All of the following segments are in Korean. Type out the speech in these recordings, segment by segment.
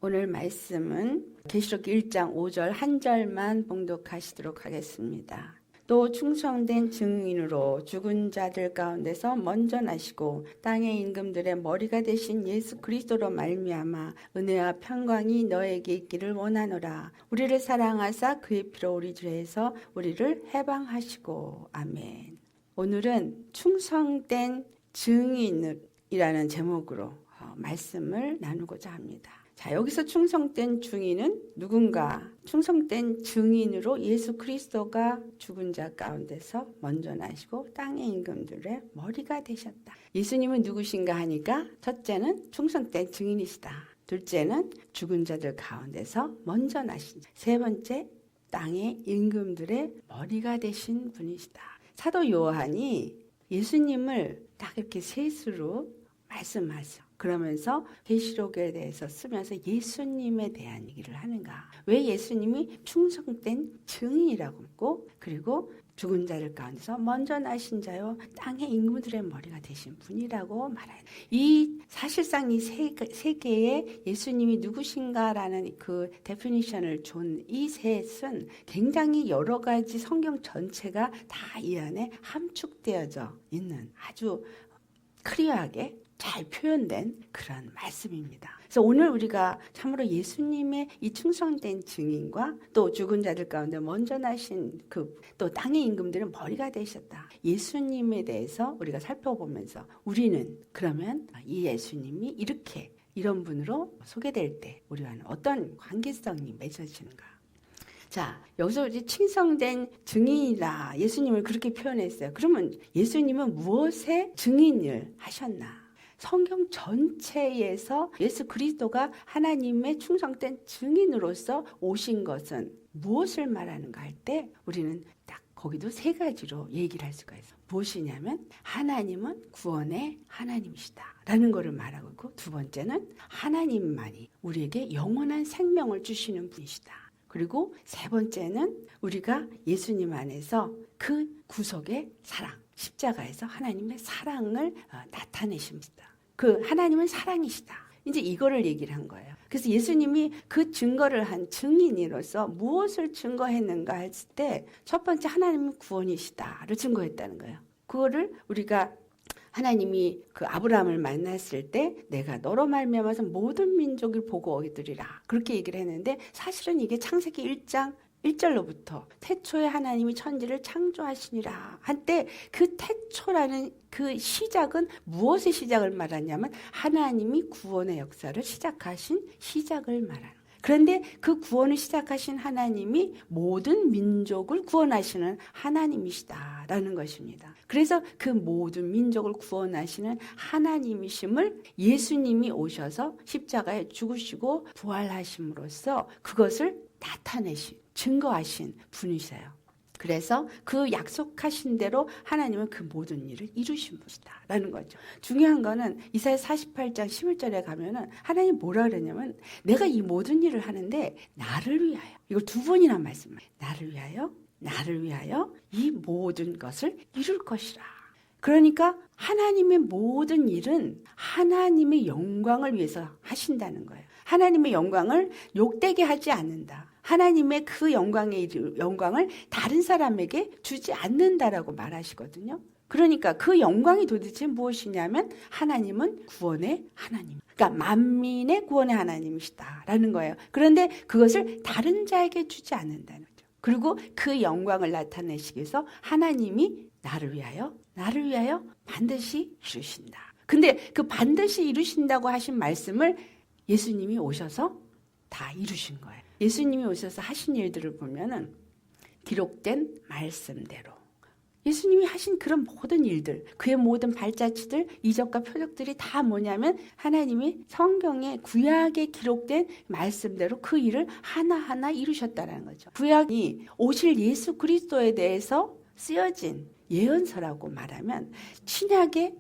오늘 말씀은 계시록 1장 5절 한 절만 봉독하시도록 하겠습니다. 또 충성된 증인으로 죽은 자들 가운데서 먼저 나시고 땅의 임금들의 머리가 되신 예수 그리스도로 말미암아 은혜와 평강이 너에게 있기를 원하노라. 우리를 사랑하사 그의 피로 우리 죄에서 우리를 해방하시고. 아멘. 오늘은 충성된 증인이라는 제목으로 말씀을 나누고자 합니다. 자, 여기서 충성된 증인은 누군가? 충성된 증인으로 예수 그리스도가 죽은 자 가운데서 먼저 나시고 땅의 임금들의 머리가 되셨다. 예수님은 누구신가 하니까 첫째는 충성된 증인이시다. 둘째는 죽은 자들 가운데서 먼저 나신 자. 세 번째, 땅의 임금들의 머리가 되신 분이시다. 사도 요한이 예수님을 딱 이렇게 셋으로 말씀하죠. 그러면서 계시록에 대해서 쓰면서 예수님에 대한 얘기를 하는가? 왜 예수님이 충성된 증인이라고 했고, 그리고 죽은 자들 가운데서 먼저 나신 자요 땅의 임금들의 머리가 되신 분이라고 말해요. 이 사실상 이 세 개의 예수님이 누구신가라는 그 데피니션을 준 이 셋은 굉장히 여러 가지 성경 전체가 다 이 안에 함축되어져 있는 아주 클리어하게 잘 표현된 그런 말씀입니다. 그래서 오늘 우리가 참으로 예수님의 이 충성된 증인과 또 죽은 자들 가운데 먼저 나신 또 땅의 임금들은 머리가 되셨다. 예수님에 대해서 우리가 살펴보면서 우리는 그러면 이 예수님이 이런 분으로 소개될 때 우리와는 어떤 관계성이 맺어지는가? 자, 여기서 이제 충성된 증인이라 예수님을 그렇게 표현했어요. 그러면 예수님은 무엇의 증인을 하셨나? 성경 전체에서 예수 그리스도가 하나님의 충성된 증인으로서 오신 것은 무엇을 말하는가 할 때 우리는 딱 거기도 세 가지로 얘기를 할 수가 있어요. 무엇이냐면 하나님은 구원의 하나님이시다 라는 것을 말하고 있고, 두 번째는 하나님만이 우리에게 영원한 생명을 주시는 분이시다. 그리고 세 번째는 우리가 예수님 안에서 그 구속의 사랑, 십자가에서 하나님의 사랑을 나타내십니다. 그 하나님은 사랑이시다. 이제 이거를 얘기를 한 거예요. 그래서 예수님이 그 증거를 한 증인으로서 무엇을 증거했는가 했을 때 첫 번째 하나님은 구원이시다를 증거했다는 거예요. 그거를 우리가 하나님이 그 아브라함을 만났을 때 내가 너로 말미암아서 모든 민족을 보고 얻으리라 그렇게 얘기를 했는데, 사실은 이게 창세기 1장 1절로부터 태초에 하나님이 천지를 창조하시니라 한때 그 태초라는 그 시작은 무엇의 시작을 말하냐면 하나님이 구원의 역사를 시작하신 시작을 말하는. 그런데 그 구원을 시작하신 하나님이 모든 민족을 구원하시는 하나님이시다라는 것입니다. 그래서 그 모든 민족을 구원하시는 하나님이심을 예수님이 오셔서 십자가에 죽으시고 부활하심으로써 그것을 나타내신, 증거하신 분이세요. 그래서 그 약속하신 대로 하나님은 그 모든 일을 이루신 분이다 라는 거죠. 중요한 거는 이사야 48장 11절에 가면은 하나님 뭐라 그러냐면 내가 이 모든 일을 하는데 나를 위하여, 이걸 두 번이나 말씀해요. 나를 위하여 이 모든 것을 이룰 것이라. 그러니까 하나님의 모든 일은 하나님의 영광을 위해서 하신다는 거예요. 하나님의 영광을 욕되게 하지 않는다. 하나님의 그 영광을 다른 사람에게 주지 않는다라고 말하시거든요. 그러니까 그 영광이 도대체 무엇이냐면 하나님은 구원의 하나님. 그러니까 만민의 구원의 하나님이시다라는 거예요. 그런데 그것을 다른 자에게 주지 않는다는 거죠. 그리고 그 영광을 나타내시기 위해서 하나님이 나를 위하여 반드시 이루신다. 근데 그 반드시 이루신다고 하신 말씀을 예수님이 오셔서 다 이루신 거예요. 예수님이 오셔서 하신 일들을 보면은 기록된 말씀대로 예수님이 하신 그런 모든 일들, 그의 모든 발자취들, 이적과 표적들이 다 뭐냐면 하나님이 성경의 구약에 기록된 말씀대로 그 일을 하나하나 이루셨다는 거죠. 구약이 오실 예수 그리스도에 대해서 쓰여진 예언서라고 말하면 신약의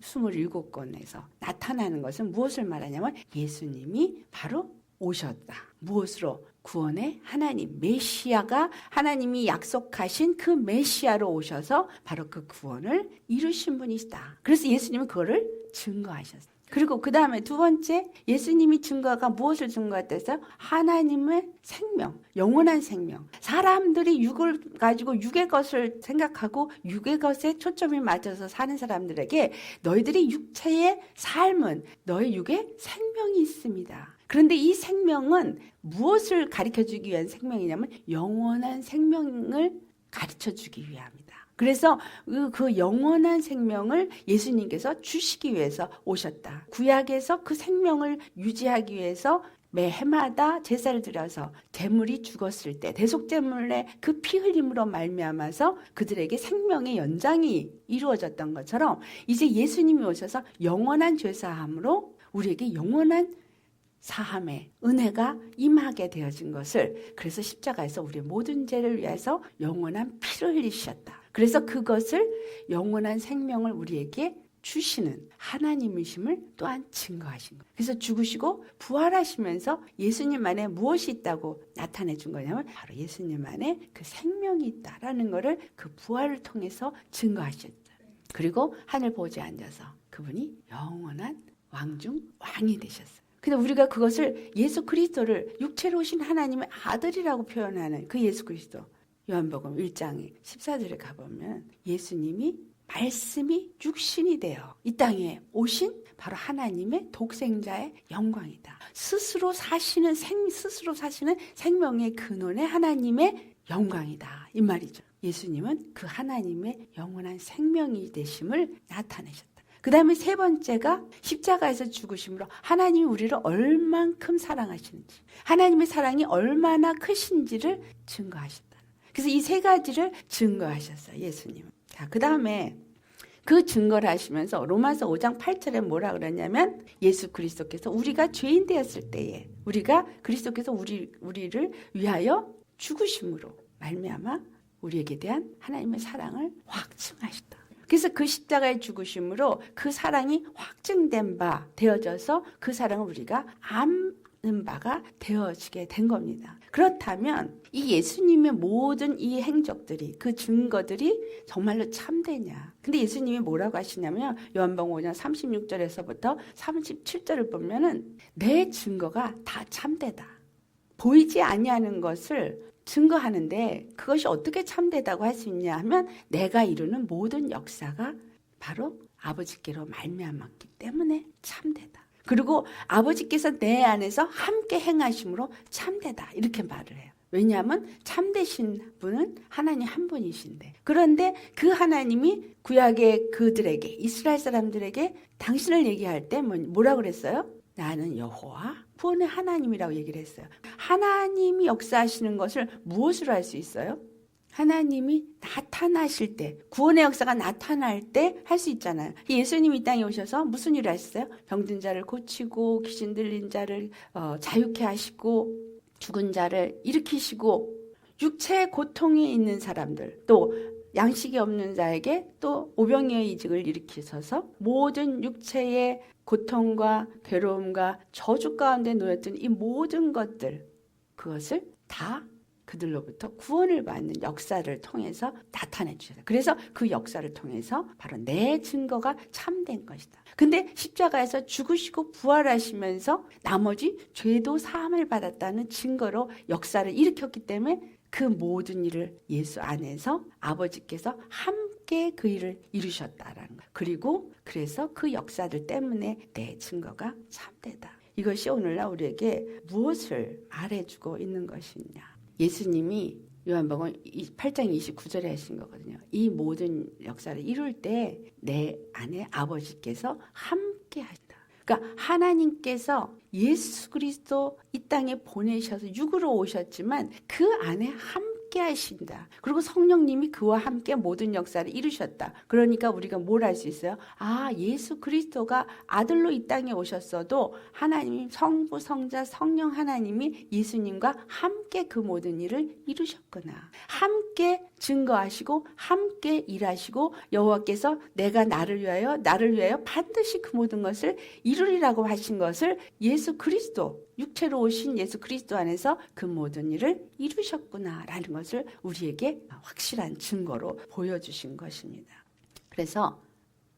27권에서 나타나는 것은 무엇을 말하냐면 예수님이 바로 오셨다. 무엇으로? 구원의 하나님, 메시아가 하나님이 약속하신 그 메시아로 오셔서 바로 그 구원을 이루신 분이시다. 그래서 예수님은 그거를 증거하셨어요. 그리고 그 다음에 두 번째, 예수님이 증거가 무엇을 증거했댔어요? 하나님의 생명, 영원한 생명. 사람들이 육을 가지고 육의 것을 생각하고 육의 것에 초점이 맞춰서 사는 사람들에게 너희들이 육체의 삶은 너희 육에 생명이 있습니다. 그런데 이 생명은 무엇을 가르쳐주기 위한 생명이냐면 영원한 생명을 가르쳐주기 위함이다. 그래서 그 영원한 생명을 예수님께서 주시기 위해서 오셨다. 구약에서 그 생명을 유지하기 위해서 매 해마다 제사를 드려서 제물이 죽었을 때 대속제물의 그 피 흘림으로 말미암아서 그들에게 생명의 연장이 이루어졌던 것처럼 이제 예수님이 오셔서 영원한 죄사함으로 우리에게 영원한 사함의 은혜가 임하게 되어진 것을, 그래서 십자가에서 우리의 모든 죄를 위해서 영원한 피를 흘리셨다. 그래서 그것을 영원한 생명을 우리에게 주시는 하나님이심을 또한 증거하신 거예요. 그래서 죽으시고 부활하시면서 예수님 안에 무엇이 있다고 나타내 준 거냐면 바로 예수님 안에 그 생명이 있다라는 것을 그 부활을 통해서 증거하셨죠. 그리고 하늘 보좌에 앉아서 그분이 영원한 왕 중 왕이 되셨어요. 근데 우리가 그것을 예수 그리스도를 육체로 오신 하나님의 아들이라고 표현하는 그 예수 그리스도, 요한복음 1장 14절에 가보면 예수님이 말씀이 육신이 되어 이 땅에 오신 바로 하나님의 독생자의 영광이다. 스스로 사시는 생명의 근원의 하나님의 영광이다. 이 말이죠. 예수님은 그 하나님의 영원한 생명이 되심을 나타내셨다. 그 다음에 세 번째가 십자가에서 죽으심으로 하나님이 우리를 얼만큼 사랑하시는지, 하나님의 사랑이 얼마나 크신지를 증거하셨다. 그래서 이 세 가지를 증거하셨어요, 예수님은. 자, 그 다음에 그 증거를 하시면서 로마서 5장 8절에 뭐라 그러냐면 예수 그리스도께서 우리가 죄인 되었을 때에 우리가 그리스도께서 우리를 위하여 죽으심으로 말미암아 우리에게 대한 하나님의 사랑을 확증하셨다. 그래서 그 십자가의 죽으심으로 그 사랑이 확증된 바 되어져서 그 사랑을 우리가 아는 바가 되어지게 된 겁니다. 그렇다면 이 예수님의 모든 이 행적들이, 그 증거들이 정말로 참되냐? 근데 예수님이 뭐라고 하시냐면 요한복음 5장 36절에서부터 37절을 보면은 내 증거가 다 참되다. 보이지 아니하는 것을 증거하는데 그것이 어떻게 참되다고 할 수 있냐 하면 내가 이루는 모든 역사가 바로 아버지께로 말미암았기 때문에 참되다. 그리고 아버지께서 내 안에서 함께 행하심으로 참되다. 이렇게 말을 해요. 왜냐하면 참되신 분은 하나님 한 분이신데, 그런데 그 하나님이 구약의 그들에게, 이스라엘 사람들에게 당신을 얘기할 때 뭐라고 그랬어요? 나는 여호와 구원의 하나님이라고 얘기를 했어요. 하나님이 역사하시는 것을 무엇으로 할 수 있어요? 하나님이 나타나실 때, 구원의 역사가 나타날 때 할 수 있잖아요. 예수님이 이 땅에 오셔서 무슨 일을 하셨어요? 병든 자를 고치고 귀신 들린 자를 자유케 하시고 죽은 자를 일으키시고 육체의 고통에 있는 사람들, 또 양식이 없는 자에게 또 오병이어의 이직을 일으키셔서 모든 육체의 고통과 괴로움과 저주 가운데 놓였던 이 모든 것들, 그것을 다 그들로부터 구원을 받는 역사를 통해서 나타내 주셨어요. 그래서 그 역사를 통해서 바로 내 증거가 참된 것이다. 근데 십자가에서 죽으시고 부활하시면서 나머지 죄도 사함을 받았다는 증거로 역사를 일으켰기 때문에 그 모든 일을 예수 안에서 아버지께서 함께 그 일을 이루셨다라는 것. 그리고 그래서 그 역사들 때문에 내 증거가 참되다. 이것이 오늘날 우리에게 무엇을 말해주고 있는 것이냐. 예수님이 요한복음 8장 29절에 하신 거거든요. 이 모든 역사를 이룰 때 내 안에 아버지께서 함께 하신다. 그러니까 하나님께서 예수 그리스도 이 땅에 보내셔서 육으로 오셨지만 그 안에 함께 하신다. 그리고 성령님이 그와 함께 모든 역사를 이루셨다. 그러니까 우리가 뭘 할 수 있어요? 아, 예수 그리스도가 아들로 이 땅에 오셨어도 하나님 성부 성자 성령 하나님이 예수님과 함께 그 모든 일을 이루셨구나. 함께 증거하시고 함께 일하시고 여호와께서 내가 나를 위하여 반드시 그 모든 것을 이루리라고 하신 것을 예수 그리스도, 육체로 오신 예수 그리스도 안에서 그 모든 일을 이루셨구나라는 것을 우리에게 확실한 증거로 보여주신 것입니다. 그래서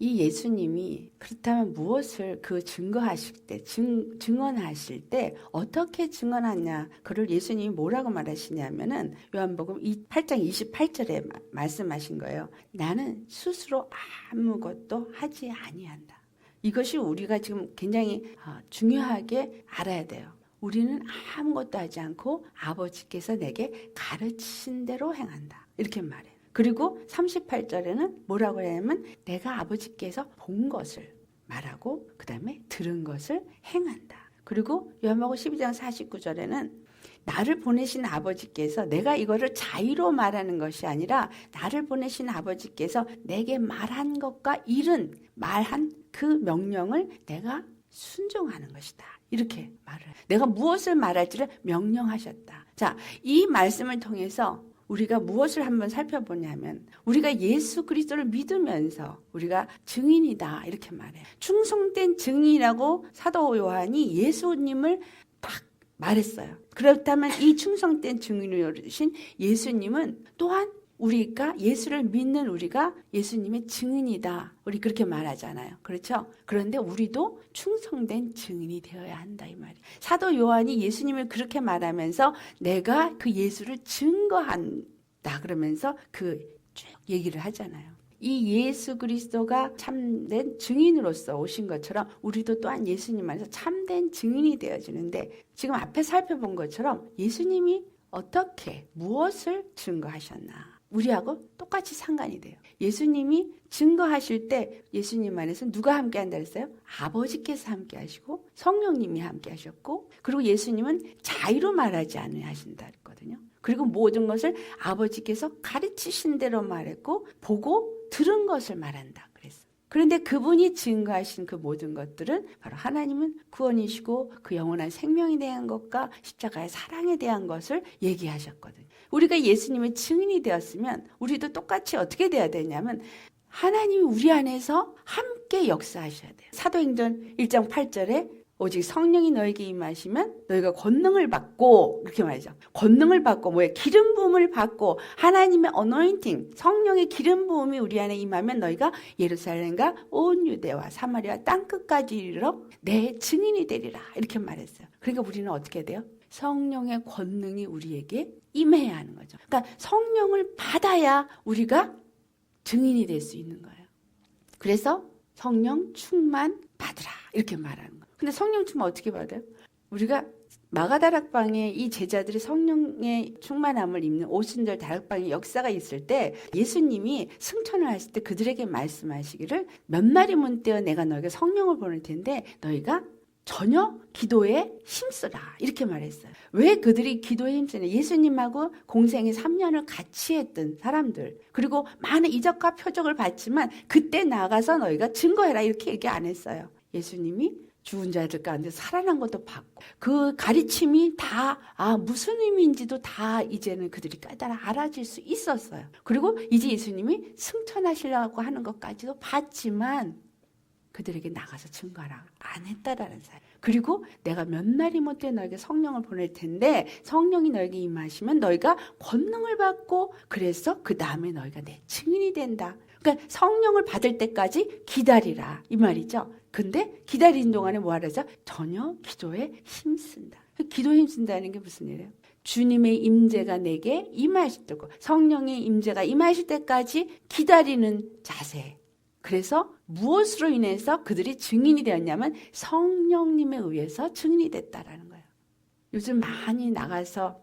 이 예수님이 그렇다면 무엇을 그 증거하실 때, 증언하실 때 어떻게 증언하냐? 그를 예수님이 뭐라고 말하시냐면은 요한복음 8장 28절에 말씀하신 거예요. 나는 스스로 아무것도 하지 아니한다. 이것이 우리가 지금 굉장히 중요하게 알아야 돼요. 우리는 아무것도 하지 않고 아버지께서 내게 가르치신 대로 행한다. 이렇게 말해요. 그리고 38절에는 뭐라고 하냐면 내가 아버지께서 본 것을 말하고 그 다음에 들은 것을 행한다. 그리고 요한복음 12장 49절에는 나를 보내신 아버지께서 내가 이거를 자의로 말하는 것이 아니라 나를 보내신 아버지께서 내게 말한 것과 일은 말한 그 명령을 내가 순종하는 것이다. 이렇게 말을 해요. 내가 무엇을 말할지를 명령하셨다. 자, 이 말씀을 통해서 우리가 무엇을 한번 살펴보냐면 우리가 예수 그리스도를 믿으면서 우리가 증인이다 이렇게 말해요. 충성된 증인이라고 사도 요한이 예수님을 딱 말했어요. 그렇다면 이 충성된 증인이신 예수님은 또한 우리가 예수를 믿는 우리가 예수님의 증인이다. 우리 그렇게 말하잖아요. 그렇죠? 그런데 우리도 충성된 증인이 되어야 한다 이 말이에요. 사도 요한이 예수님을 그렇게 말하면서 내가 그 예수를 증거한다 그러면서 그 쭉 얘기를 하잖아요. 이 예수 그리스도가 참된 증인으로서 오신 것처럼 우리도 또한 예수님 안에서 참된 증인이 되어지는데 지금 앞에 살펴본 것처럼 예수님이 어떻게 무엇을 증거하셨나 우리하고 똑같이 상관이 돼요. 예수님이 증거하실 때 예수님 안에서 누가 함께 한다 그랬어요? 아버지께서 함께 하시고 성령님이 함께 하셨고 그리고 예수님은 자의로 말하지 않으신다 그랬거든요. 그리고 모든 것을 아버지께서 가르치신 대로 말했고 보고 들은 것을 말한다 그랬어요. 그런데 그분이 증거하신 그 모든 것들은 바로 하나님은 구원이시고 그 영원한 생명에 대한 것과 십자가의 사랑에 대한 것을 얘기하셨거든요. 우리가 예수님의 증인이 되었으면 우리도 똑같이 어떻게 돼야 되냐면 하나님이 우리 안에서 함께 역사하셔야 돼요. 사도행전 1장 8절에 오직 성령이 너에게 임하시면 너희가 권능을 받고 이렇게 말이죠. 권능을 받고 뭐예요? 기름 부음을 받고 하나님의 어노인팅 성령의 기름 부음이 우리 안에 임하면 너희가 예루살렘과 온 유대와 사마리아 땅끝까지 이르러 내 증인이 되리라 이렇게 말했어요. 그러니까 우리는 어떻게 돼요? 성령의 권능이 우리에게 임해야 하는 거죠. 그러니까 성령을 받아야 우리가 증인이 될 수 있는 거예요. 그래서 성령 충만 받으라 이렇게 말하는 거예요. 근데 성령 충만 어떻게 받아요? 우리가 마가다락방에 이 제자들이 성령의 충만함을 입는 오순절 다락방의 역사가 있을 때 예수님이 승천을 하실 때 그들에게 말씀하시기를 몇 날이면 때어 내가 너에게 성령을 보낼 텐데 너희가 전혀 기도에 힘쓰라 이렇게 말했어요. 왜 그들이 기도에 힘쓰냐? 예수님하고 공생의 3년을 같이 했던 사람들 그리고 많은 이적과 표적을 봤지만 그때 나가서 너희가 증거해라 이렇게 얘기 안 했어요. 예수님이 죽은 자들 가운데 살아난 것도 봤고 그 가르침이 다 무슨 의미인지도 다 이제는 그들이 깨달아 알아질 수 있었어요. 그리고 이제 예수님이 승천하시려고 하는 것까지도 봤지만 그들에게 나가서 증거하라 안 했다라는 사실. 그리고 내가 몇 날이 못해 너에게 성령을 보낼 텐데 성령이 너에게 임하시면 너희가 권능을 받고 그래서 그 다음에 너희가 내 증인이 된다. 그러니까 성령을 받을 때까지 기다리라 이 말이죠. 근데 기다리는 동안에 뭐 하라죠? 전혀 기도에 힘쓴다. 기도에 힘쓴다는 게 무슨 일이에요? 주님의 임재가 내게 임하실 때고 성령의 임재가 임하실 때까지 기다리는 자세. 그래서 무엇으로 인해서 그들이 증인이 되었냐면 성령님에 의해서 증인이 됐다라는 거예요. 요즘 많이 나가서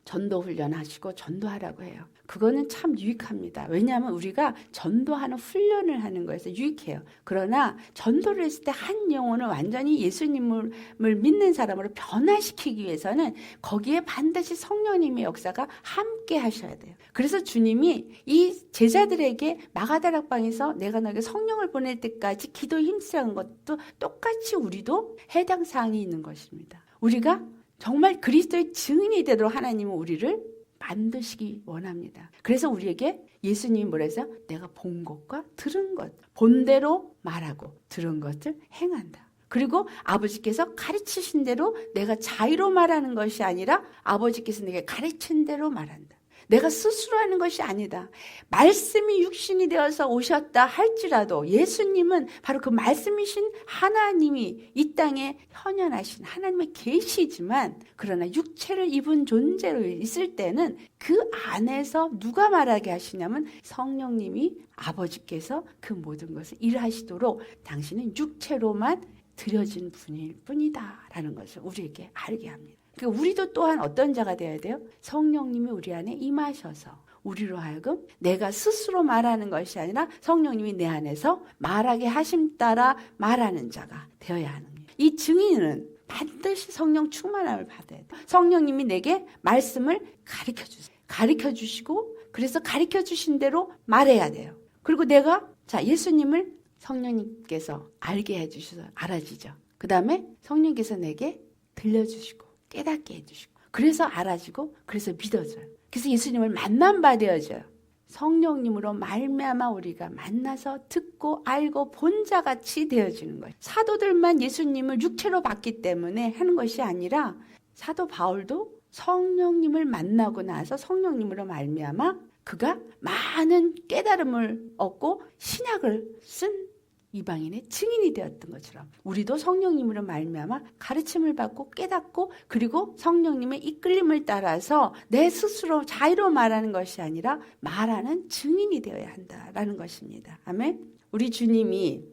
전도 훈련하시고 전도하라고 해요. 그거는 참 유익합니다. 왜냐하면 우리가 전도하는 훈련을 하는 거에서 유익해요. 그러나 전도를 했을 때 한 영혼을 완전히 예수님을 믿는 사람으로 변화시키기 위해서는 거기에 반드시 성령님의 역사가 함께 하셔야 돼요. 그래서 주님이 이 제자들에게 마가다락방에서 내가 너에게 성령을 보낼 때까지 기도에 힘쓰라는 것도 똑같이 우리도 해당 사항이 있는 것입니다. 우리가 정말 그리스도의 증인이 되도록 하나님은 우리를 만드시기 원합니다. 그래서 우리에게 예수님이 뭐라 했어요? 내가 본 것과 들은 것, 본 대로 말하고 들은 것을 행한다. 그리고 아버지께서 가르치신 대로 내가 자의로 말하는 것이 아니라 아버지께서 내게 가르친 대로 말한다. 내가 스스로 하는 것이 아니다. 말씀이 육신이 되어서 오셨다 할지라도 예수님은 바로 그 말씀이신 하나님이 이 땅에 현현하신 하나님의 계시지만, 그러나 육체를 입은 존재로 있을 때는 그 안에서 누가 말하게 하시냐면 성령님이 아버지께서 그 모든 것을 일하시도록 당신은 육체로만 드려진 분일 뿐이다 라는 것을 우리에게 알게 합니다. 그러니까 우리도 또한 어떤 자가 되어야 돼요? 성령님이 우리 안에 임하셔서 우리로 하여금 내가 스스로 말하는 것이 아니라 성령님이 내 안에서 말하게 하심 따라 말하는 자가 되어야 하는 거예요. 이 증인은 반드시 성령 충만함을 받아야 돼요. 성령님이 내게 말씀을 가르쳐 주세요. 가르쳐 주시고, 그래서 가르쳐 주신 대로 말해야 돼요. 그리고 내가 예수님을 성령님께서 알게 해주셔서 알아지죠. 그 다음에 성령께서 내게 들려주시고 깨닫게 해주시고, 그래서 알아지고, 그래서 믿어져요. 그래서 예수님을 만난 바 되어져요. 성령님으로 말미암아 우리가 만나서 듣고 알고 본 자같이 되어지는 거예요. 사도들만 예수님을 육체로 봤기 때문에 하는 것이 아니라 사도 바울도 성령님을 만나고 나서 성령님으로 말미암아 그가 많은 깨달음을 얻고 신약을 쓴 이방인의 증인이 되었던 것처럼 우리도 성령님으로 말미암아 가르침을 받고 깨닫고, 그리고 성령님의 이끌림을 따라서 내 스스로 자유로 말하는 것이 아니라 말하는 증인이 되어야 한다라는 것입니다. 아멘. 우리 주님이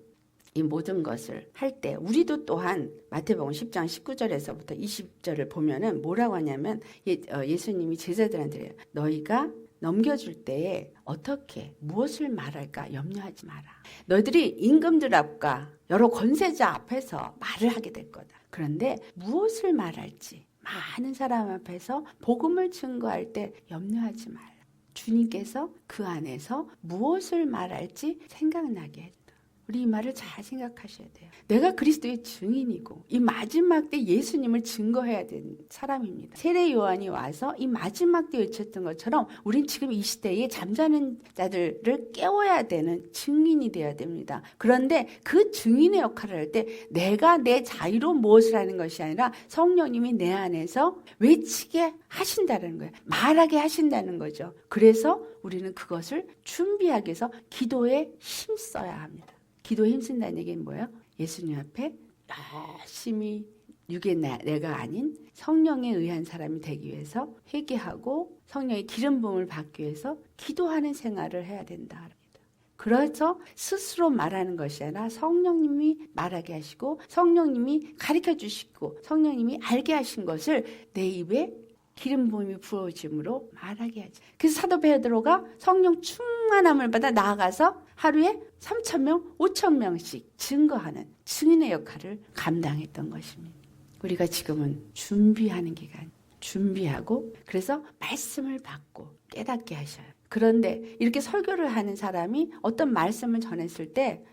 이 모든 것을 할 때 우리도 또한 마태복음 10장 19절에서부터 20절을 보면은 뭐라고 하냐면 예수님이 제자들한테 그래요. 너희가 넘겨줄 때에 어떻게 무엇을 말할까 염려하지 마라. 너희들이 임금들 앞과 여러 권세자 앞에서 말을 하게 될 거다. 그런데 무엇을 말할지 많은 사람 앞에서 복음을 증거할 때 염려하지 말라. 주님께서 그 안에서 무엇을 말할지 생각나게 해준다. 우리 이 말을 잘 생각하셔야 돼요. 내가 그리스도의 증인이고 이 마지막 때 예수님을 증거해야 되는 사람입니다. 세례 요한이 와서 이 마지막 때 외쳤던 것처럼 우린 지금 이 시대에 잠자는 자들을 깨워야 되는 증인이 되어야 됩니다. 그런데 그 증인의 역할을 할 때 내가 내 자유로 무엇을 하는 것이 아니라 성령님이 내 안에서 외치게 하신다는 거예요. 말하게 하신다는 거죠. 그래서 우리는 그것을 준비하기 위해서 기도에 힘써야 합니다. 기도에 힘쓴다는 얘기는 뭐예요? 예수님 앞에 열심히 육의 내가 아닌 성령에 의한 사람이 되기 위해서 회개하고 성령의 기름 부음을 받기 위해서 기도하는 생활을 해야 된다. 그래서 스스로 말하는 것이 아니라 성령님이 말하게 하시고 성령님이 가르쳐 주시고 성령님이 알게 하신 것을 내 입에 기름 부음이 부어짐으로 말하게 하지. 그래서 사도 베드로가 성령 충만함을 받아 나아가서 하루에 3,000명, 5,000명씩 증거하는 증인의 역할을 감당했던 것입니다. 우리가 지금은 준비하는 기간, 준비하고 그래서 말씀을 받고 깨닫게 하셔요. 그런데 이렇게 설교를 하는 사람이 어떤 말씀을 전했을 때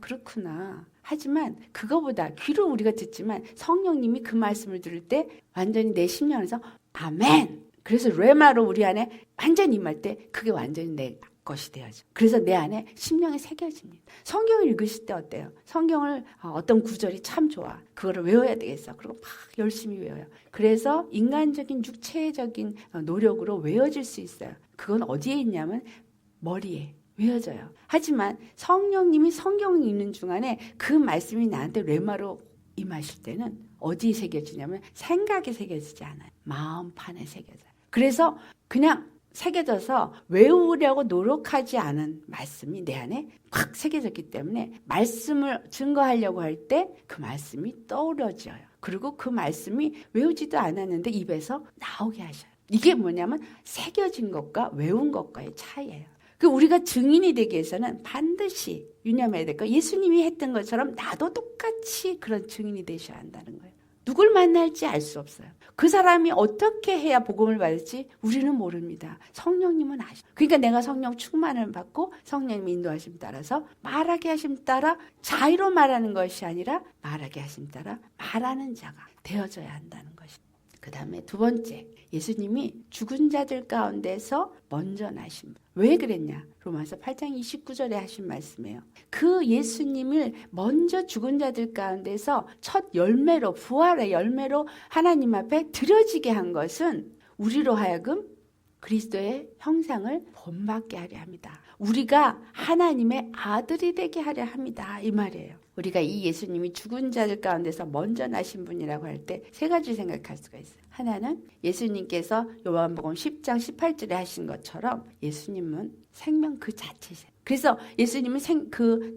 그렇구나. 하지만 그거보다 귀로 우리가 듣지만 성령님이 그 말씀을 들을 때 완전히 내 심령에서 아멘. 그래서 레마로 우리 안에 완전히 임할 때 그게 완전히 내 것이 되어져. 그래서 내 안에 심령에 새겨집니다. 성경을 읽으실 때 어때요? 성경을 어떤 구절이 참 좋아. 그거를 외워야 되겠어. 그리고 막 열심히 외워요. 그래서 인간적인 육체적인 노력으로 외워질 수 있어요. 그건 어디에 있냐면 머리에 외워져요. 하지만 성령님이 성경을 읽는 중간에 그 말씀이 나한테 레마로 임하실 때는 어디에 새겨지냐면 생각에 새겨지지 않아요. 마음판에 새겨져요. 그래서 그냥 새겨져서 외우려고 노력하지 않은 말씀이 내 안에 확 새겨졌기 때문에 말씀을 증거하려고 할 때 그 말씀이 떠오르져요. 그리고 그 말씀이 외우지도 않았는데 입에서 나오게 하셔요. 이게 뭐냐면 새겨진 것과 외운 것과의 차이예요. 우리가 증인이 되기 위해서는 반드시 유념해야 될 거. 예수님이 했던 것처럼 나도 똑같이 그런 증인이 되셔야 한다는 거예요. 누굴 만날지 알 수 없어요. 그 사람이 어떻게 해야 복음을 받을지 우리는 모릅니다. 성령님은 아시죠. 그러니까 내가 성령 충만을 받고 성령님 인도하심 따라서 말하게 하심 따라 자유로 말하는 것이 아니라 말하게 하심 따라 말하는 자가 되어져야 한다는 것입니다. 그 다음에 두 번째, 예수님이 죽은 자들 가운데서 먼저 나신 분. 왜 그랬냐? 로마서 8장 29절에 하신 말씀이에요. 그 예수님을 먼저 죽은 자들 가운데서 첫 열매로, 부활의 열매로 하나님 앞에 드려지게 한 것은 우리로 하여금 그리스도의 형상을 본받게 하려 합니다. 우리가 하나님의 아들이 되게 하려 합니다. 이 말이에요. 우리가 이 예수님이 죽은 자들 가운데서 먼저 나신 분이라고 할 때 세 가지 생각할 수가 있어요. 하나는 예수님께서 요한복음 10장 18절에 하신 것처럼 예수님은 생명 그 자체세요. 그래서 예수님은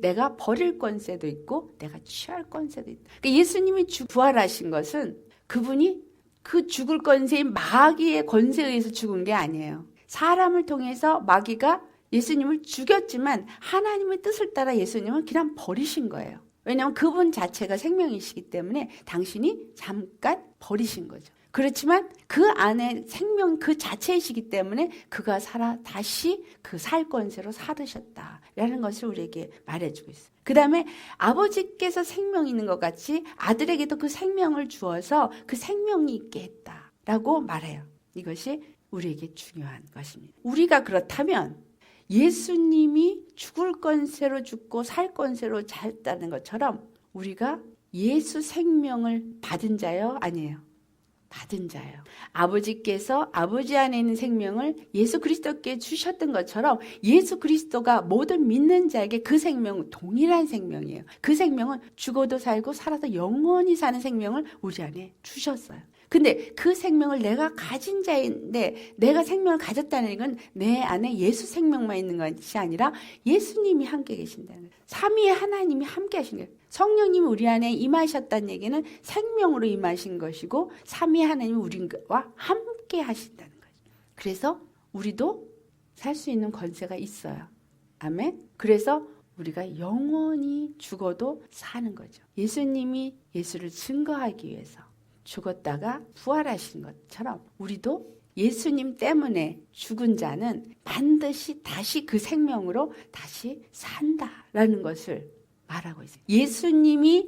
내가 버릴 권세도 있고 내가 취할 권세도 있다. 그러니까 예수님이 부활하신 것은 그분이 그 죽을 권세인 마귀의 권세에 의해서 죽은 게 아니에요. 사람을 통해서 마귀가 예수님을 죽였지만 하나님의 뜻을 따라 예수님은 그냥 버리신 거예요. 왜냐하면 그분 자체가 생명이시기 때문에 당신이 잠깐 버리신 거죠. 그렇지만 그 안에 생명 그 자체이시기 때문에 그가 살아 다시 그 살 권세로 살으셨다라는 것을 우리에게 말해주고 있어요. 그 다음에 아버지께서 생명이 있는 것 같이 아들에게도 그 생명을 주어서 그 생명이 있게 했다라고 말해요. 이것이 우리에게 중요한 것입니다. 우리가 그렇다면 예수님이 죽을 권세로 죽고 살 권세로 살았다는 것처럼 우리가 예수 생명을 받은 자요? 아니에요. 받은 자예요. 아버지께서 아버지 안에 있는 생명을 예수 그리스도께 주셨던 것처럼 예수 그리스도가 모든 믿는 자에게 그 생명은 동일한 생명이에요. 그 생명은 죽어도 살고 살아서 영원히 사는 생명을 우리 안에 주셨어요. 근데 그 생명을 내가 가진 자인데 내가 생명을 가졌다는 건 내 안에 예수 생명만 있는 것이 아니라 예수님이 함께 계신다는 거예요. 삼위의 하나님이 함께 하신 거예요. 성령님이 우리 안에 임하셨다는 얘기는 생명으로 임하신 것이고 삼위의 하나님이 우리와 함께 하신다는 거죠. 그래서 우리도 살 수 있는 권세가 있어요. 아멘. 그래서 우리가 영원히 죽어도 사는 거죠. 예수님이 예수를 증거하기 위해서 죽었다가 부활하신 것처럼 우리도 예수님 때문에 죽은 자는 반드시 다시 그 생명으로 다시 산다라는 것을 말하고 있어요. 예수님이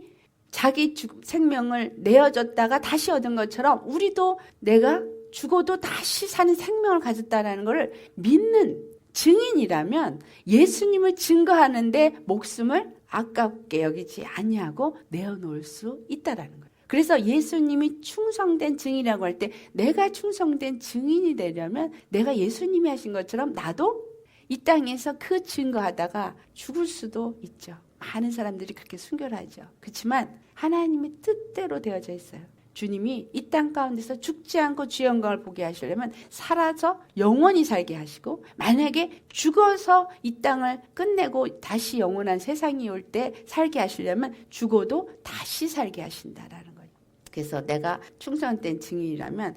자기 생명을 내어줬다가 다시 얻은 것처럼 우리도 내가 죽어도 다시 사는 생명을 가졌다라는 것을 믿는 증인이라면 예수님을 증거하는데 목숨을 아깝게 여기지 아니하고 내어놓을 수 있다라는 거예요. 그래서 예수님이 충성된 증인이라고 할 때 내가 충성된 증인이 되려면 내가 예수님이 하신 것처럼 나도 이 땅에서 그 증거하다가 죽을 수도 있죠. 많은 사람들이 그렇게 순결하죠. 그렇지만 하나님의 뜻대로 되어져 있어요. 주님이 이 땅 가운데서 죽지 않고 주의 영광을 보게 하시려면 살아서 영원히 살게 하시고 만약에 죽어서 이 땅을 끝내고 다시 영원한 세상이 올 때 살게 하시려면 죽어도 다시 살게 하신다라는 거예요. 그래서 내가 충성된 증인이라면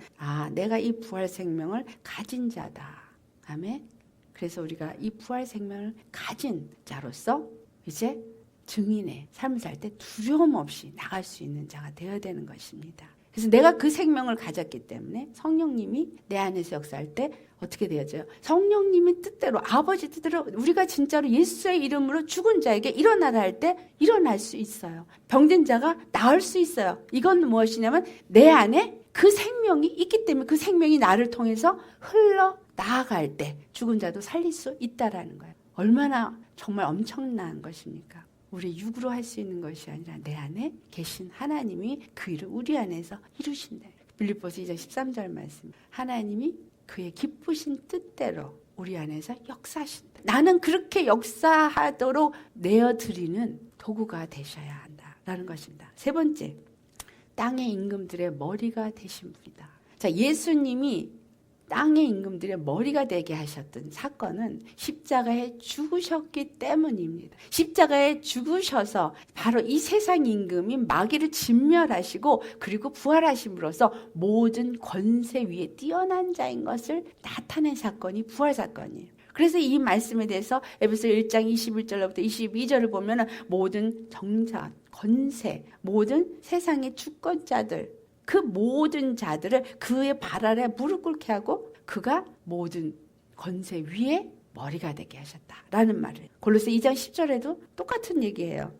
내가 이 부활 생명을 가진 자다. 아멘. 그래서 우리가 이 부활 생명을 가진 자로서 이제 증인의 삶을 살 때 두려움 없이 나갈 수 있는 자가 되어야 되는 것입니다. 그래서 내가 그 생명을 가졌기 때문에 성령님이 내 안에서 역사할 때 어떻게 되어져요? 성령님의 뜻대로 아버지 뜻대로 우리가 진짜로 예수의 이름으로 죽은 자에게 일어나라 할 때 일어날 수 있어요. 병든 자가 나을 수 있어요. 이건 무엇이냐면 내 안에 그 생명이 있기 때문에 그 생명이 나를 통해서 흘러 나아갈 때 죽은 자도 살릴 수 있다라는 거예요. 얼마나 정말 엄청난 것입니까? 우리 육으로 할 수 있는 것이 아니라 내 안에 계신 하나님이 그 일을 우리 안에서 이루신다. 빌립보서 2장 13절 말씀. 하나님이 그의 기쁘신 뜻대로 우리 안에서 역사하신다. 나는 그렇게 역사하도록 내어드리는 도구가 되셔야 한다라는 것입니다. 세 번째, 땅의 임금들의 머리가 되신 분이다. 자, 예수님이 땅의 임금들의 머리가 되게 하셨던 사건은 십자가에 죽으셨기 때문입니다. 십자가에 죽으셔서 바로 이 세상 임금인 마귀를 진멸하시고 그리고 부활하심으로써 모든 권세 위에 뛰어난 자인 것을 나타낸 사건이 부활 사건이에요. 그래서 이 말씀에 대해서 에베소 1장 21절부터 22절을 보면 모든 정사, 권세, 모든 세상의 주권자들 그 모든 자들을 그의 발 아래 무릎 꿇게 하고 그가 모든 권세 위에 머리가 되게 하셨다라는 말을 골로새 2장 10절에도 똑같은 얘기예요.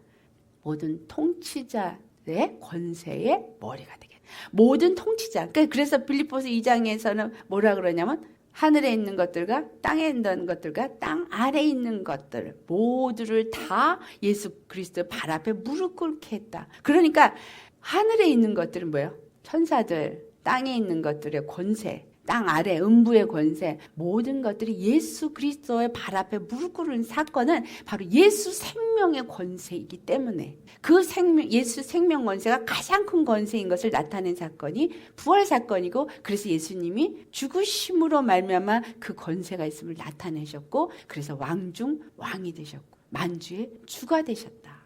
모든 통치자의 권세의 머리가 되게 모든 통치자. 그래서 빌립보서 2장에서는 뭐라 그러냐면 하늘에 있는 것들과 땅에 있는 것들과 땅 아래에 있는 것들 모두를 다 예수 그리스도의 발 앞에 무릎 꿇게 했다. 그러니까 하늘에 있는 것들은 뭐예요? 천사들, 땅에 있는 것들의 권세, 땅 아래 음부의 권세, 모든 것들이 예수 그리스도의 발 앞에 무릎 꿇은 사건은 바로 예수 생명의 권세이기 때문에 그 예수 생명 권세가 가장 큰 권세인 것을 나타낸 사건이 부활 사건이고, 그래서 예수님이 죽으심으로 말미암아 그 권세가 있음을 나타내셨고, 그래서 왕 중 왕이 되셨고 만주의 주가 되셨다.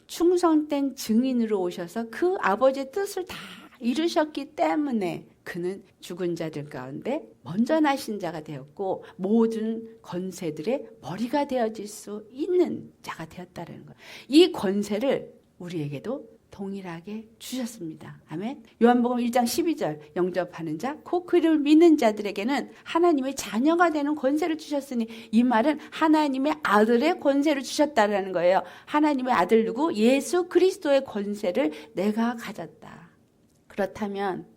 충성된 증인으로 오셔서 그 아버지의 뜻을 다 이루셨기 때문에 그는 죽은 자들 가운데 먼저 나신 자가 되었고 모든 권세들의 머리가 되어질 수 있는 자가 되었다는 거예요. 이 권세를 우리에게도 동일하게 주셨습니다. 아멘. 요한복음 1장 12절 영접하는 자, 곧 그를 믿는 자들에게는 하나님의 자녀가 되는 권세를 주셨으니, 이 말은 하나님의 아들의 권세를 주셨다는 거예요. 하나님의 아들 누구? 예수 그리스도의 권세를 내가 가졌다. 그렇다면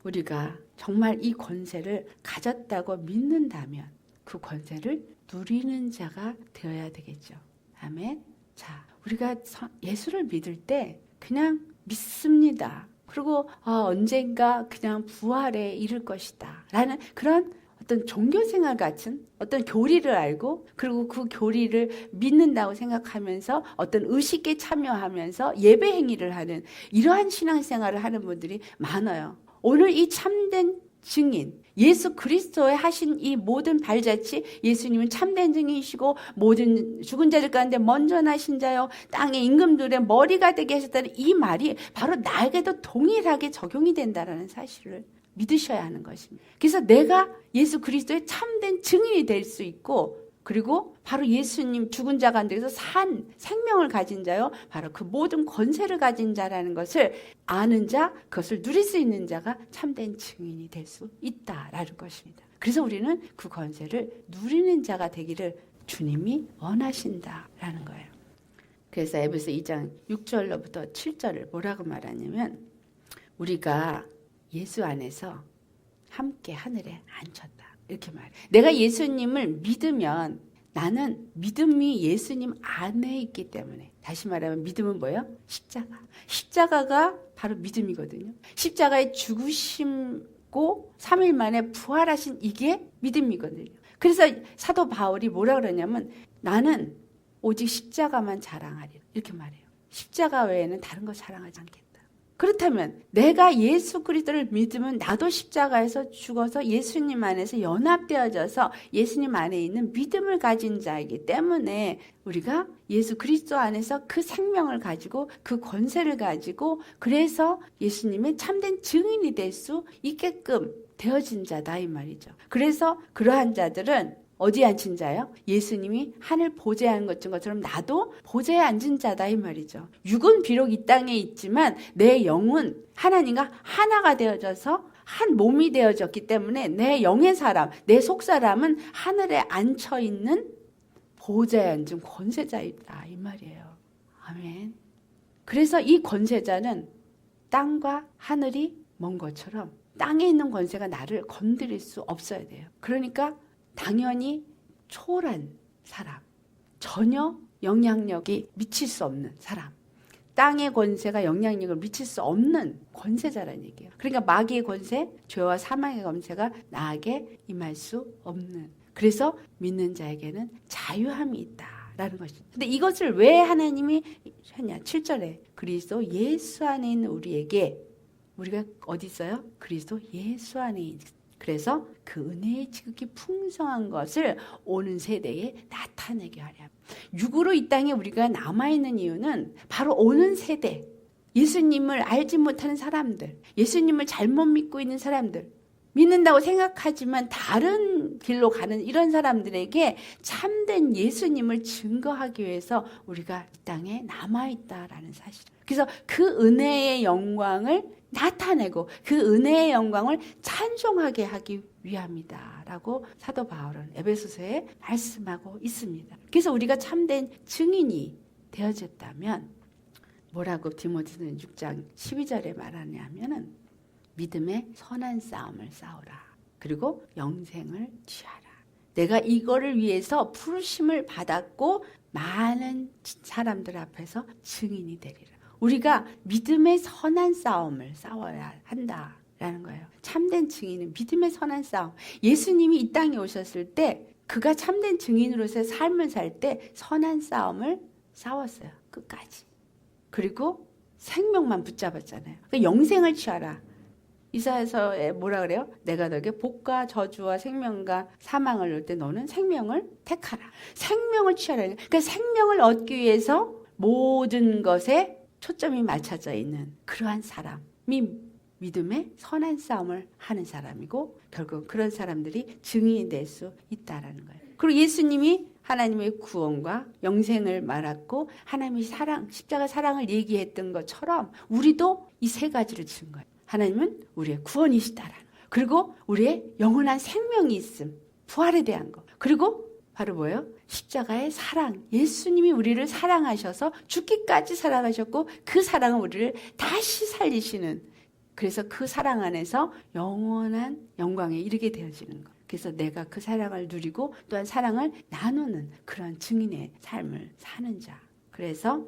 우리가 정말 이 권세를 가졌다고 믿는다면 그 권세를 누리는 자가 되어야 되겠죠. 아멘. 자, 우리가 예수를 믿을 때 그냥 믿습니다. 그리고 언젠가 그냥 부활에 이를 것이다 라는 그런 어떤 종교생활 같은 어떤 교리를 알고, 그리고 그 교리를 믿는다고 생각하면서 어떤 의식에 참여하면서 예배 행위를 하는 이러한 신앙생활을 하는 분들이 많아요. 오늘 이 참된 증인, 예수 그리스도의 하신 이 모든 발자취, 예수님은 참된 증인이시고 모든 죽은 자들 가운데 먼저 나신 자요 땅의 임금들의 머리가 되게 하셨다는 이 말이 바로 나에게도 동일하게 적용이 된다는 사실을 믿으셔야 하는 것입니다. 그래서 내가 예수 그리스도의 참된 증인이 될 수 있고, 그리고 바로 예수님 죽은 자 가운데서 산 생명을 가진 자요, 바로 그 모든 권세를 가진 자라는 것을 아는 자, 그것을 누릴 수 있는 자가 참된 증인이 될 수 있다라는 것입니다. 그래서 우리는 그 권세를 누리는 자가 되기를 주님이 원하신다라는 거예요. 그래서 에베소 2장 6절로부터 7절을 뭐라고 말하냐면, 우리가 예수 안에서 함께 하늘에 앉혔다 이렇게 말해요. 내가 예수님을 믿으면 나는 믿음이 예수님 안에 있기 때문에, 다시 말하면 믿음은 뭐예요? 십자가. 십자가가 바로 믿음이거든요. 십자가에 죽으심고 3일 만에 부활하신 이게 믿음이거든요. 그래서 사도 바울이 뭐라 그러냐면, 나는 오직 십자가만 자랑하리라 이렇게 말해요. 십자가 외에는 다른 거 자랑하지 않겠다. 그렇다면 내가 예수 그리스도를 믿으면 나도 십자가에서 죽어서 예수님 안에서 연합되어져서 예수님 안에 있는 믿음을 가진 자이기 때문에 우리가 예수 그리스도 안에서 그 생명을 가지고 그 권세를 가지고, 그래서 예수님의 참된 증인이 될 수 있게끔 되어진 자다 이 말이죠. 그래서 그러한 자들은 어디에 앉힌 자예요? 예수님이 하늘 보좌에 앉은 것처럼 나도 보좌에 앉은 자다 이 말이죠. 육은 비록 이 땅에 있지만 내 영은 하나님과 하나가 되어져서 한 몸이 되어졌기 때문에 내 영의 사람, 내 속사람은 하늘에 앉혀있는 보좌에 앉은 권세자이다 이 말이에요. 아멘. 그래서 이 권세자는 땅과 하늘이 먼 것처럼 땅에 있는 권세가 나를 건드릴 수 없어야 돼요. 그러니까 당연히 초월한 사람, 전혀 영향력이 미칠 수 없는 사람, 땅의 권세가 영향력을 미칠 수 없는 권세자라는 얘기예요. 그러니까 마귀의 권세, 죄와 사망의 권세가 나에게 임할 수 없는, 그래서 믿는 자에게는 자유함이 있다라는 것이죠. 근데 이것을 왜 하나님이 하냐? 7절에 그리스도 예수 안에 있는 우리에게, 우리가 어디 있어요? 그리스도 예수 안에 있는, 그래서 그 은혜의 지극히 풍성한 것을 오는 세대에 나타내게 하려. 육으로 이 땅에 우리가 남아있는 이유는 바로 오는 세대, 예수님을 알지 못하는 사람들, 예수님을 잘못 믿고 있는 사람들, 믿는다고 생각하지만 다른 길로 가는 이런 사람들에게 참된 예수님을 증거하기 위해서 우리가 이 땅에 남아있다라는 사실. 그래서 그 은혜의 영광을 나타내고 그 은혜의 영광을 찬송하게 하기 위함이다라고 사도 바울은 에베소서에 말씀하고 있습니다. 그래서 우리가 참된 증인이 되어졌다면 뭐라고 디모데는 6장 12절에 말하냐면은 믿음의 선한 싸움을 싸우라. 그리고 영생을 취하라. 내가 이거를 위해서 부르심을 받았고 많은 사람들 앞에서 증인이 되리라. 우리가 믿음의 선한 싸움을 싸워야 한다라는 거예요. 참된 증인은 믿음의 선한 싸움. 예수님이 이 땅에 오셨을 때 그가 참된 증인으로서의 삶을 살 때 선한 싸움을 싸웠어요. 끝까지. 그리고 생명만 붙잡았잖아요. 그러니까 영생을 취하라. 이사야서에 뭐라 그래요? 내가 너에게 복과 저주와 생명과 사망을 줄 때 너는 생명을 택하라. 생명을 취하라. 그러니까 생명을 얻기 위해서 모든 것에 초점이 맞춰져 있는 그러한 사람이 믿음의 선한 싸움을 하는 사람이고 결국 그런 사람들이 증인이 될 수 있다라는 거예요. 그리고 예수님이 하나님의 구원과 영생을 말했고 하나님의 사랑, 십자가 사랑을 얘기했던 것처럼 우리도 이 세 가지를 준 거예요. 하나님은 우리의 구원이시다라는 거. 그리고 우리의 영원한 생명이 있음. 부활에 대한 거. 그리고 바로 뭐예요? 십자가의 사랑. 예수님이 우리를 사랑하셔서 죽기까지 사랑하셨고 그 사랑은 우리를 다시 살리시는 그래서 그 사랑 안에서 영원한 영광에 이르게 되어지는 것. 그래서 내가 그 사랑을 누리고 또한 사랑을 나누는 그런 증인의 삶을 사는 자. 그래서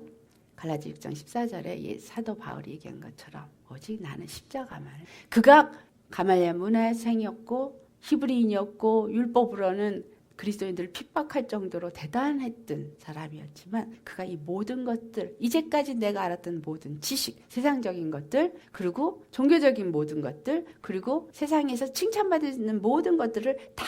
갈라디 6장 14절에 사도 바울이 얘기한 것처럼 오직 나는 십자가만. 그가 가말리아 문화생이었고 히브리인이었고 율법으로는 그리스도인들을 핍박할 정도로 대단했던 사람이었지만 그가 이 모든 것들, 이제까지 내가 알았던 모든 지식, 세상적인 것들, 그리고 종교적인 모든 것들, 그리고 세상에서 칭찬받는 모든 것들을 다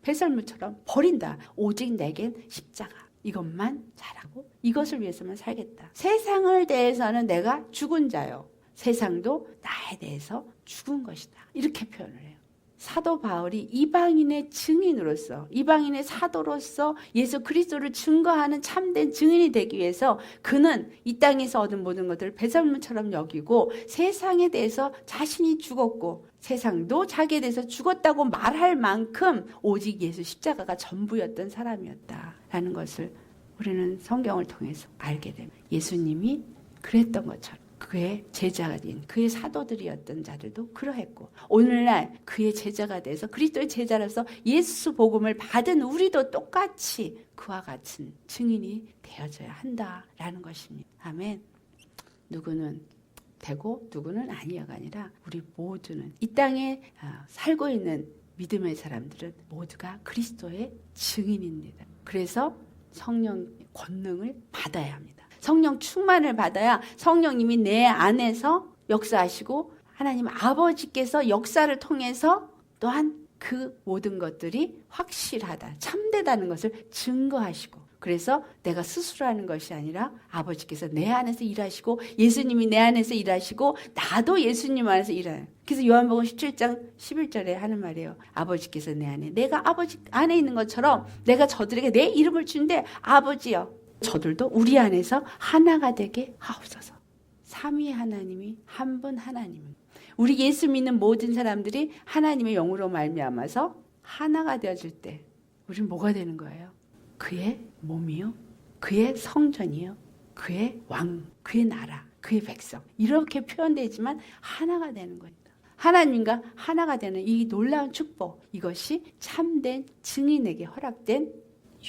배설물처럼 버린다. 오직 내겐 십자가. 이것만 잘하고 이것을 위해서만 살겠다. 세상을 대해서는 내가 죽은 자요. 세상도 나에 대해서 죽은 것이다. 이렇게 표현을 해요. 사도 바울이 이방인의 증인으로서 이방인의 사도로서 예수 그리스도를 증거하는 참된 증인이 되기 위해서 그는 이 땅에서 얻은 모든 것들을 배설물처럼 여기고 세상에 대해서 자신이 죽었고 세상도 자기에 대해서 죽었다고 말할 만큼 오직 예수 십자가가 전부였던 사람이었다라는 것을 우리는 성경을 통해서 알게 됩니다. 예수님이 그랬던 것처럼 그의 제자가 된 그의 사도들이었던 자들도 그러했고 오늘날 그의 제자가 돼서 그리스도의 제자로서 예수 복음을 받은 우리도 똑같이 그와 같은 증인이 되어져야 한다라는 것입니다. 아멘. 누구는 되고 누구는 아니야가 아니라 우리 모두는 이 땅에 살고 있는 믿음의 사람들은 모두가 그리스도의 증인입니다. 그래서 성령 권능을 받아야 합니다. 성령 충만을 받아야 성령님이 내 안에서 역사하시고 하나님 아버지께서 역사를 통해서 또한 그 모든 것들이 확실하다, 참되다는 것을 증거하시고 그래서 내가 스스로 하는 것이 아니라 아버지께서 내 안에서 일하시고 예수님이 내 안에서 일하시고 나도 예수님 안에서 일하는 그래서 요한복음 17장 11절에 하는 말이에요. 아버지께서 내 안에 내가 아버지 안에 있는 것처럼 내가 저들에게 내 이름을 주는데 아버지여 저들도 우리 안에서 하나가 되게 하옵소서. 삼위 하나님이 한 분 하나님은 우리 예수 믿는 모든 사람들이 하나님의 영으로 말미암아서 하나가 되어질 때 우리는 뭐가 되는 거예요? 그의 몸이요, 그의 성전이요, 그의 왕, 그의 나라, 그의 백성 이렇게 표현되지만 하나가 되는 겁니다. 하나님과 하나가 되는 이 놀라운 축복 이것이 참된 증인에게 허락된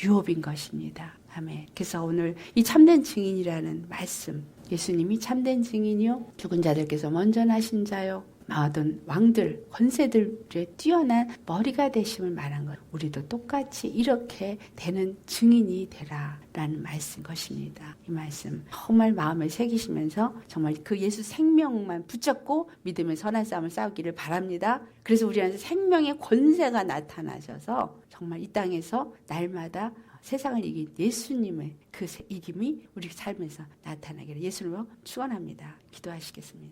유업인 것입니다. 아멘. 그래서 오늘 이 참된 증인이라는 말씀 예수님이 참된 증인이요 죽은 자들께서 먼저 나신 자요 모든 왕들 권세들의 뛰어난 머리가 되심을 말한 것 우리도 똑같이 이렇게 되는 증인이 되라라는 말씀 것입니다. 이 말씀 정말 마음에 새기시면서 정말 그 예수 생명만 붙잡고 믿음의 선한 싸움을 싸우기를 바랍니다. 그래서 우리 안에서 생명의 권세가 나타나셔서 정말 이 땅에서 날마다 세상을 이긴 예수님의 그 이김이 우리 삶에서 나타나기를 예수님으로 축원합니다. 기도하시겠습니다.